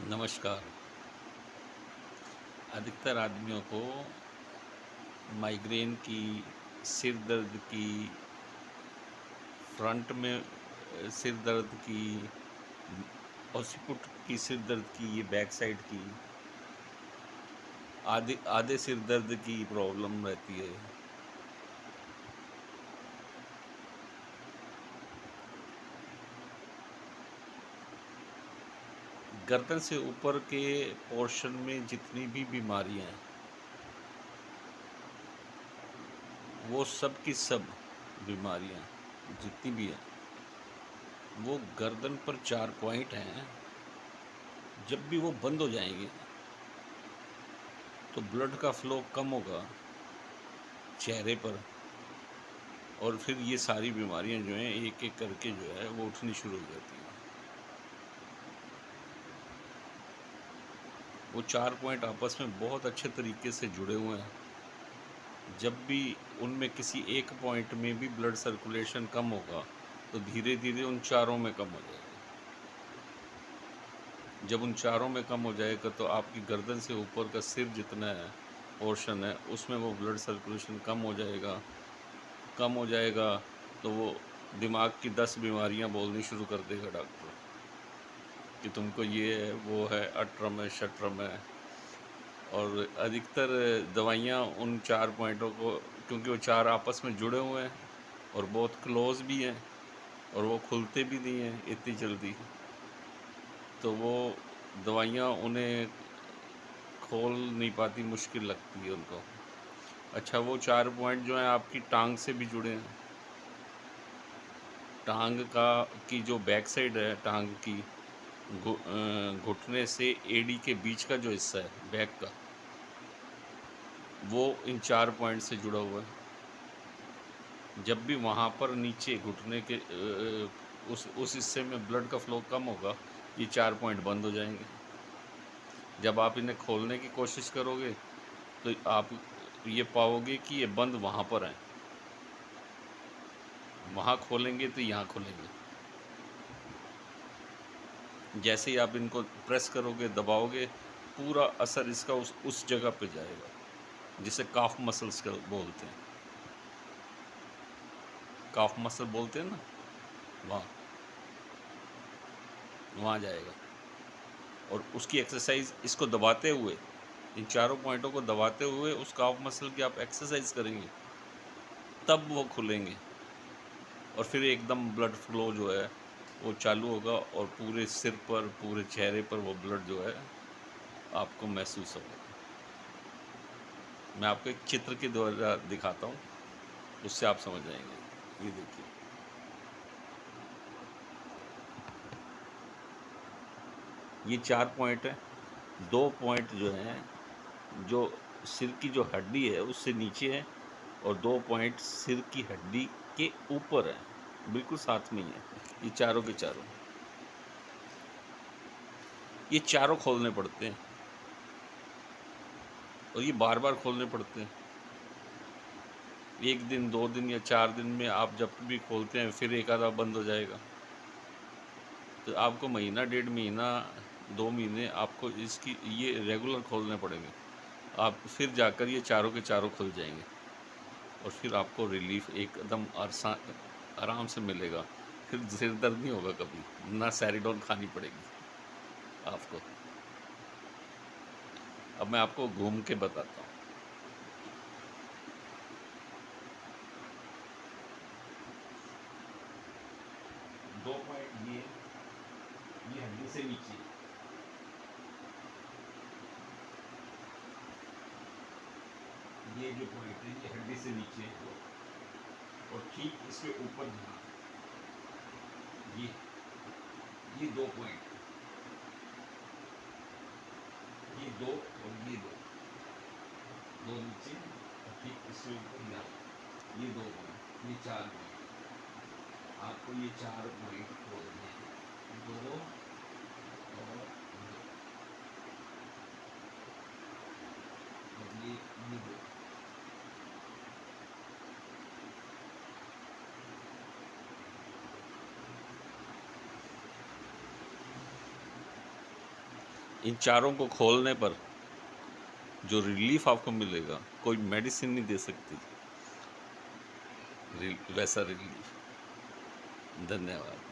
नमस्कार। अधिकतर आदमियों को माइग्रेन की, सिर दर्द की, फ्रंट में सिर दर्द की, ओसिपुट की सिर दर्द की, ये बैक साइड की, आधे आधे सिर दर्द की प्रॉब्लम रहती है। गर्दन से ऊपर के पोर्शन में जितनी भी बीमारियां हैं, वो सब की सब बीमारियां जितनी भी हैं, वो गर्दन पर 4 पॉइंट हैं। जब भी वो बंद हो जाएंगे तो ब्लड का फ्लो कम होगा चेहरे पर, और फिर ये सारी बीमारियां जो हैं एक एक करके जो है वो उठनी शुरू हो जाती हैं। वो 4 पॉइंट आपस में बहुत अच्छे तरीके से जुड़े हुए हैं। जब भी उनमें किसी एक पॉइंट में भी ब्लड सर्कुलेशन कम होगा तो धीरे धीरे उन चारों में कम हो जाएगा। जब उन चारों में कम हो जाएगा तो आपकी गर्दन से ऊपर का सिर जितना है पोर्शन है, उसमें वो ब्लड सर्कुलेशन कम हो जाएगा तो वो दिमाग की 10 बीमारियां बोलनी शुरू कर देगा डॉक्टर, कि तुमको ये है, वो है, अटरम है, शटरम है। और अधिकतर दवाइयाँ उन 4 पॉइंटों को, क्योंकि वो 4 आपस में जुड़े हुए हैं और बहुत क्लोज़ भी हैं और वो खुलते भी नहीं हैं इतनी जल्दी, तो वो दवाइयाँ उन्हें खोल नहीं पाती, मुश्किल लगती है उनको। अच्छा, वो 4 पॉइंट जो हैं आपकी टांग से भी जुड़े हैं। टांग का की जो बैक साइड है टांग की, घुटने से एडी के बीच का जो हिस्सा है बैक का, वो इन 4 पॉइंट से जुड़ा हुआ है। जब भी वहाँ पर नीचे घुटने के उस हिस्से में ब्लड का फ्लो कम होगा, ये 4 पॉइंट बंद हो जाएंगे। जब आप इन्हें खोलने की कोशिश करोगे तो आप ये पाओगे कि ये बंद वहाँ पर हैं। वहाँ खोलेंगे तो यहाँ खुलेंगे। जैसे ही आप इनको प्रेस करोगे, दबाओगे, पूरा असर इसका उस जगह पे जाएगा जिसे काफ मसल्स का बोलते हैं। काफ मसल बोलते हैं ना, वहाँ वहाँ जाएगा। और उसकी एक्सरसाइज, इसको दबाते हुए, इन चारों पॉइंटों को दबाते हुए उस काफ मसल की आप एक्सरसाइज करेंगे, तब वो खुलेंगे और फिर एकदम ब्लड फ्लो जो है वो चालू होगा और पूरे सिर पर, पूरे चेहरे पर वो ब्लड जो है आपको महसूस होगा। मैं आपको एक चित्र के द्वारा दिखाता हूँ, उससे आप समझ जाएंगे। ये देखिए, ये 4 पॉइंट है। 2 पॉइंट जो हैं, जो सिर की जो हड्डी है उससे नीचे है, और 2 पॉइंट सिर की हड्डी के ऊपर है, बिल्कुल साथ में ही है। ये चारों के चारों, ये चारों खोलने पड़ते हैं और ये बार बार खोलने पड़ते हैं। 1 दिन, 2 दिन या 4 दिन में आप जब भी खोलते हैं फिर एक आधा बंद हो जाएगा। तो आपको महीना, 1.5 महीना, 2 महीने आपको इसकी ये रेगुलर खोलने पड़ेंगे। आप फिर जाकर ये चारों के चारों खुल जाएंगे और फिर आपको रिलीफ एकदम आराम से मिलेगा। फिर सिर दर्द नहीं होगा कभी, ना सैरिडोन खानी पड़ेगी आपको। अब मैं आपको घूम के बताता हूँ। 2 पॉइंट ये हड्डी से नीचे, ये जो पॉइंट है ये हड्डी से नीचे है, और ठीक इसके ऊपर ये ये 2 पॉइंट, ये 2 और ये 2, 2 नीचे और ठीक इसके ऊपर यहाँ, ये 2 पॉइंट, ये 4 पॉइंट। आपको ये 4 पॉइंट खोलने हैं, 2 और 2, और ये 2। इन चारों को खोलने पर जो रिलीफ आपको मिलेगा, कोई मेडिसिन नहीं दे सकती वैसा रिलीफ। धन्यवाद।